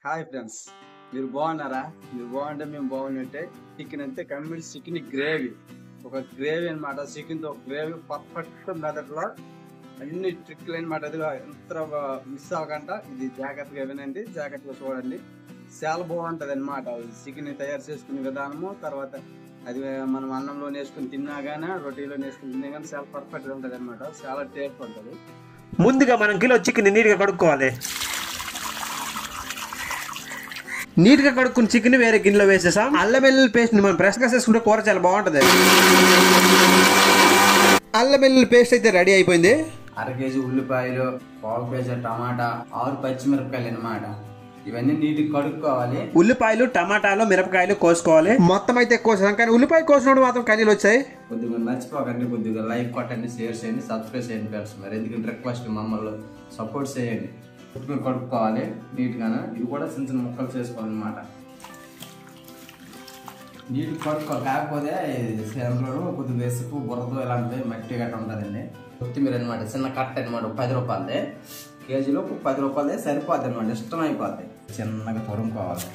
Hi friends, మీరు బాగున్నారా? మీరు బాగుంటే మేము బాగున్నట్టే. చికెన్ అంటే కంప్లీట్ చికెన్ గ్రేవీ, ఒక గ్రేవీ అనమాట. చికెన్ తో గ్రేవీ పర్ఫెక్ట్ మెథడ్లో అన్ని ట్రిక్లు అనమాట. అది ఎంత మిస్ అవ్వకుండా ఇది జాగ్రత్తగా వినండి, జాగ్రత్తగా చూడండి. చాలా బాగుంటది అనమాట. చికెన్ తయారు చేసుకునే విధానము, తర్వాత అది మనం అన్నంలో వేసుకుని తిన్నా కానీ, రొటీలో వేసుకుని తిన్నా కానీ చాలా పర్ఫెక్ట్గా ఉంటుంది అనమాట. చాలా టేస్ట్ ఉంటుంది. ముందుగా మనం కిలో చికెన్ నీట్గా కడుక్కోవాలి. నీట్గా కడుక్కుని చికెన్ వేరే గిన్నెలో వేసేసాం. అల్లం వెల్లుల్లి పేస్ట్ మనం ఫ్రెష్గా చేసుకుంటే కూర చాలా బాగుంటుంది. అల్లం వెల్లుల్లి పేస్ట్ అయితే రెడీ అయిపోయింది. అర కేజీ ఉల్లిపాయలు, పావు కేజీ టమాటా, 6 పచ్చిమిరపకాయలు అనమాట. ఇవన్నీ నీటికి కడుక్కోవాలి. ఉల్లిపాయలు, టమాటాలు, మిరపకాయలు కోసుకోవాలి. మొత్తం అయితే కోసాం, కానీ ఉల్లిపాయ కోసినప్పుడు మాత్రం కనీలు వచ్చాయి. కొద్దిగా మర్చిపోకండి, కొద్దిగా లైక్ కొట్టండి, షేర్ చేయండి, సబ్స్క్రైబ్ చేయండి ఫ్రెండ్స్. మరి ఎందుకంటే రిక్వెస్ట్, మమ్మల్ని సపోర్ట్ చేయండి. కొట్టుకుని కడుక్కోవాలి నీట్గానే. ఇది కూడా చిన్న చిన్న ముక్కలు చేసుకోవాలన్నమాట. నీట్గా కడుక్కోవాలి. కాకపోతే సేవలో కొద్దిగా వేసుకు బురద ఇలాంటివి మట్టి గట్ట ఉంటుందండి. కొత్తిమీర అనమాట, చిన్న కట్ట అనమాట, 10 రూపాయలదే. కేజీలో 10 రూపాయలదే సరిపోద్ది అనమాట, ఇష్టం అయిపోద్ది. చిన్నగా తరుముకోవాలి.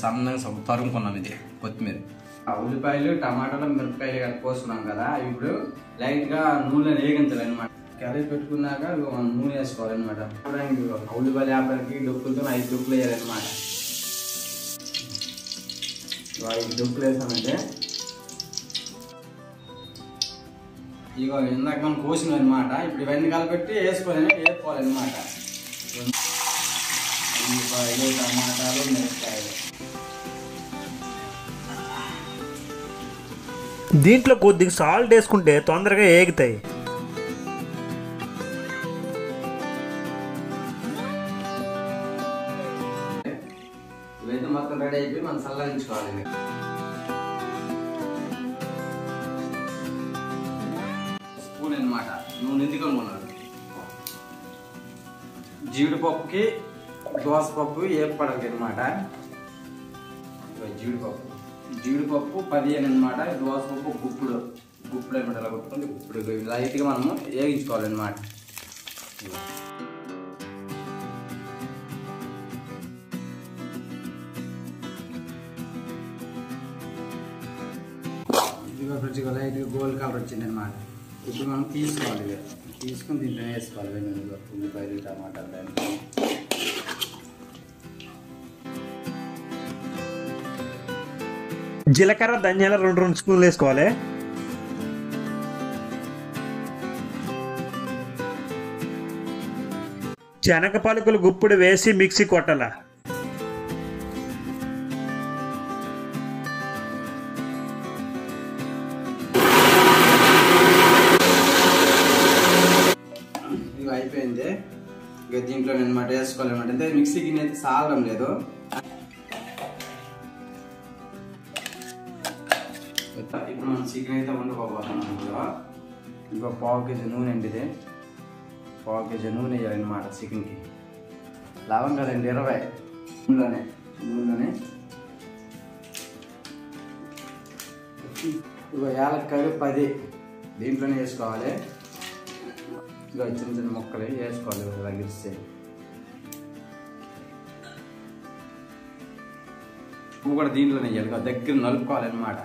సన్నగా తరుముకున్నాం ఇది కొత్తిమీర. ఉల్లిపాయలు, టమాటాలు, మిరపకాయలు గట్ట కోసుకున్నాం కదా, ఇప్పుడు లైట్గా నూనె వేగించాలి అనమాట. కర్రీ పెట్టుకున్నాక నూనె వేసుకోవాలన్నమాట. ఉల్లిపాయలు 50కి డొక్కులతో 5 డొక్కులు వేయాలన్నమాట. 5 డొక్కులు వేసామంటే ఇగో ఇందాక మనం కోసినాం అనమాట. ఇప్పుడు ఇవన్నీ కలిపెట్టి వేసుకోవాలన్నమాట. ఉల్లిపాయలు, టమాటాలు, మిరపకాయలు. దీంట్లో కొద్దిగా సాల్ట్ వేసుకుంటే తొందరగా ఏగుతాయి. ఇవైతే మొత్తం రెడీ అయిపోయి మనం చల్లారించుకోవాలి. స్పూన్ అనమాట నూనె ఎందుకు అనుకున్నాడు. జీడిపప్పుకి దోసపప్పు ఏర్పడాలి అనమాట. జీడిపప్పు 15 అనమాట. దోసపప్పు గుప్పుడు అనమాట. ఇలా కొట్టుకుంటే గుప్పుడు లైట్గా మనము వేగించుకోవాలన్నమాట. ఫ్రిడ్జ్గా లైట్గా గోల్డ్ కలర్ వచ్చింది అనమాట. ఇప్పుడు మనం తీసుకోవాలి. తీసుకుని దీంట్లో వేసుకోవాలి. ఉల్లిపాయలు, టమాటాలు, దానికి జీలకర్ర, ధనియాలు 2 స్పూన్లు వేసుకోవాలి. శనగ పలుకులు గుప్పుడు వేసి మిక్సీ కొట్టాల. ఇది అయిపోయింది. ఇక దీంట్లో అనమాట వేసుకోవాలన్నమాట. అంటే మిక్సీ గిన్నె అయితే సాగడం లేదు. ఇప్పుడు మనం చికెన్ అయితే వండుకోబోతున్నాం. ఇంకో పావు కేజీ నూనె అండి. ఇది పావు కేజీ నూనె వేయాలన్నమాట చికెన్కి. లవంగాలండి 20 నూనెలోనే. ఇగో యాలక్కాయలు 10 దీంట్లోనే వేసుకోవాలి. ఇక చిన్న చిన్న ముక్కలు వేసుకోవాలి. ఇలా గిరిస్తే పువ్వు కూడా దీంట్లోనే వేయాలి. దగ్గర నలుపుకోవాలన్నమాట.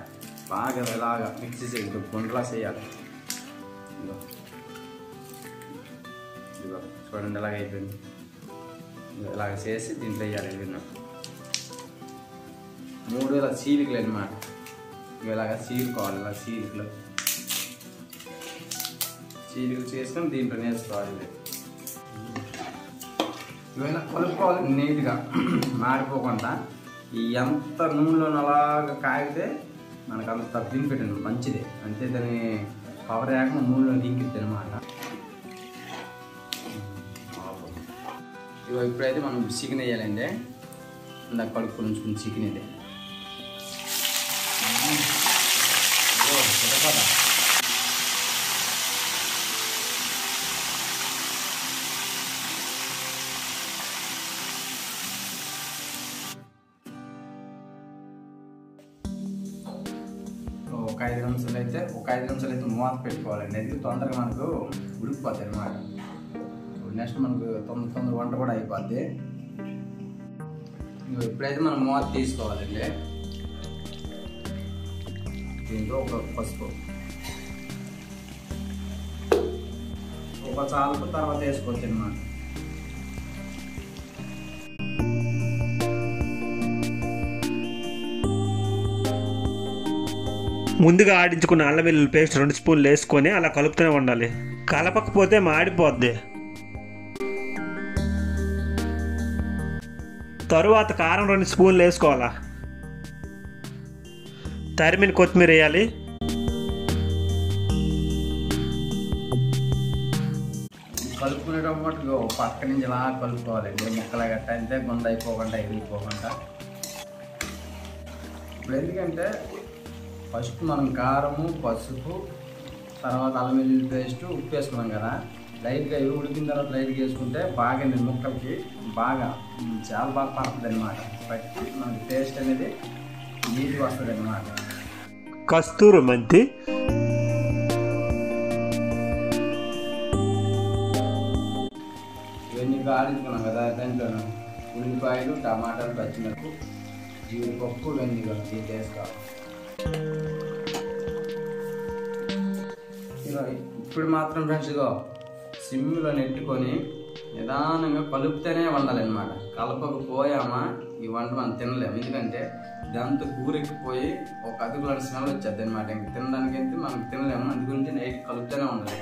బాగా ఇలాగా మిక్సీ చేయాలి, గుండ్రలా చేయాలి. ఇదిగో చూడండి ఎలాగ అయిపోయింది. ఇలాగ చేసి దీంట్లో వేయాలి. విన్నా 3 ఇలా చీలికలు అనమాట. ఇలాగా చీలుకోవాలి. ఇలా చీలికలు చేసుకొని దీంట్లో వేసుకోవాలి. ఇవైనా కలుపుకోవాలి నీట్గా, మాడిపోకుండా. ఈ ఎంత నూనెలో అలాగా కాగితే మనకు అంత బెనిఫిట్ మంచిది. అంతే దాన్ని పవర్ లేకుండా నూనెలో దింకిద్ది అనమాట. ఇగో ఇప్పుడైతే మనం చికెన్ వేయాలండి. ఇందాక కడుక్కొని ఉంచుకుని చికెన్ ఇది. ఒక 5 నిమిషాలు అయితే మూత పెట్టుకోవాలండి. అది తొందరగా మనకు ఉడికిపోతాయి అన్నమాట. నెక్స్ట్ మనకు తొందర వంట కూడా అయిపోద్ది. ఇప్పుడైతే మనం మూత తీసుకోవాలండి. దీంట్లో ఒక పసుపు, ఒక చాలకు తర్వాత వేసుకోవచ్చు అన్నమాట. ముందుగా ఆడించుకున్న అల్లం వెల్లుల్లి పేస్ట్ 2 స్పూన్లు వేసుకొని అలా కలుపుతూనే ఉండాలి. కలపకపోతే మాడిపోద్ది. తరువాత కారం 2 స్పూన్లు వేసుకోవాలా. తరిమిన కొత్తిమీర వేయాలి. కలుపుకునేటప్పుడు పక్క నుంచి ఇలా కలుపుకోవాలండి. ముక్కలు గట్ట అంటే గుండ అయిపోకుండా ఎగిరిపోకుండా. ఇప్పుడు ఎందుకంటే ఫస్ట్ మనం కారము, పసుపు, తర్వాత అల్లం వెల్లుల్లి పేస్ట్, ఉప్పు వేసుకున్నాం కదా. లైట్గా ఇవి ఉడికిన తర్వాత లైట్గా వేసుకుంటే బాగా ముక్కలకి బాగా చాలా బాగా పడుతుంది అన్నమాట. పట్టి మనకి టేస్ట్ అనేది నీట్గా వస్తుంది అన్నమాట. కస్తూరి మెంతి, ఇవన్నీ ఆడించుకున్నాం కదా. దాంట్లో ఉల్లిపాయలు, టమాటాలు, పచ్చిమిరపకు, జీడిపప్పు ఇవన్నీ కలిపి వేసుకోవాలి. ఇప్పుడు మాత్రం ఫ్రెండ్స్ సిమ్లో నెట్టుకొని నిదానంగా కలుపుతూనే వండాలన్నమాట. కలపకపోయామా ఈ వంట మనం తినలేము. ఎందుకంటే ఇదంతా కూరెక్కిపోయి ఒక అదుగులాంటి స్మెల్ వచ్చేది అనమాట. ఇంక తినడానికి అయితే మనం తినలేము. అందుగురించి నైట్ కలుపుతూనే ఉండాలి.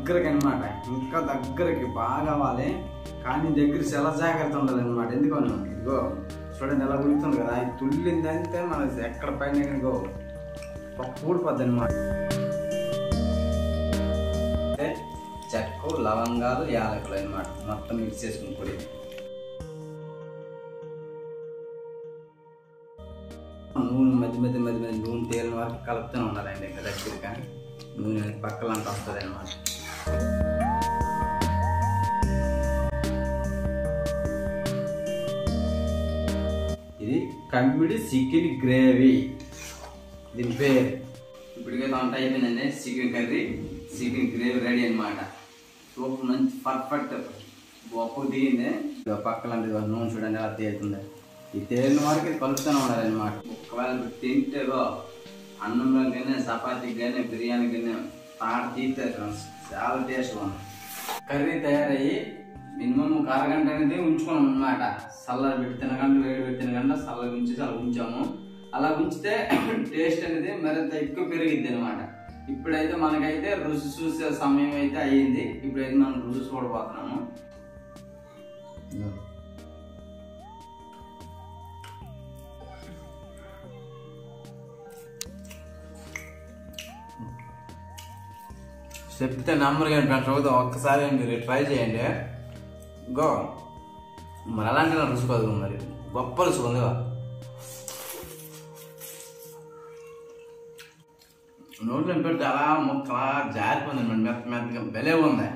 దగ్గరకి అనమాట, ఇంకా దగ్గరకి బాగా అవ్వాలి. కానీ దగ్గర చాలా జాగ్రత్త ఉండాలి అనమాట. ఎందుకన్నా ఇదిగో చూడండి ఎలా ఉడుకుతుంది కదా. ఇది తుల్లిందంటే మనకి ఎక్కడ పైన ఇదిగో ఊడిపోద్ది అనమాట. అంటే చెక్క, లవంగాలు, యాలకులు అనమాట మొత్తం మిక్స్ చేసుకుని పొడి. నూనె మధ్య నూనె తేలిన వరకు కలుపుతూనే ఉండాలండి. ఇంకా దగ్గరగా నూనె పక్కలంతా వస్తుంది అనమాట. ఇది కమ్మిడి చికెన్ గ్రేవీ దీని పేరు. ఇప్పటికే వంట అయిపోయిందండి. Chicken curry, chicken gravy ready అనమాట. సూపర్ మంచి పర్ఫెక్ట్ గొప్ప దిగింది. పక్కలంటే నూనె చూడండి ఎలా తేలుతుంది. ఈ తేలిన వరకు కలుపుతూనే ఉండాలన్నమాట. ఒకవేళ తింటేగో అన్నంలో కానీ, చపాతీకి కానీ, బిర్యానీకి కానీ తాడు తీస్తే చాలా టేస్ట్ ఉంది. కర్రీ తయారయ్యి మినిమం ఒక అరగంట అనేది ఉంచుకున్నాం అనమాట. చల్లగా పెట్టి తినగంట, వేడి పెట్టి తినగంట చల్లగా ఉంచి అలా ఉంచాము. అలా ఉంచితే టేస్ట్ అనేది మరింత ఎక్కువ పెరిగిద్ది అనమాట. ఇప్పుడైతే మనకైతే రుచి చూసే సమయం అయితే అయ్యింది. ఇప్పుడైతే మనం రుచి చూడబోతున్నాము. చెప్తే నమ్మరు కానీ ఫ్రెండ్స్ ఒక్కసారి మీరు ట్రై చేయండి. గో మరి అలాంటి రుచుకోదు, మరి గొప్ప రుచి ఉంది. నోట్లో పెడితే అలా ముక్క అలా జారిపోయింది, మెత్తగా భలే ఉంది.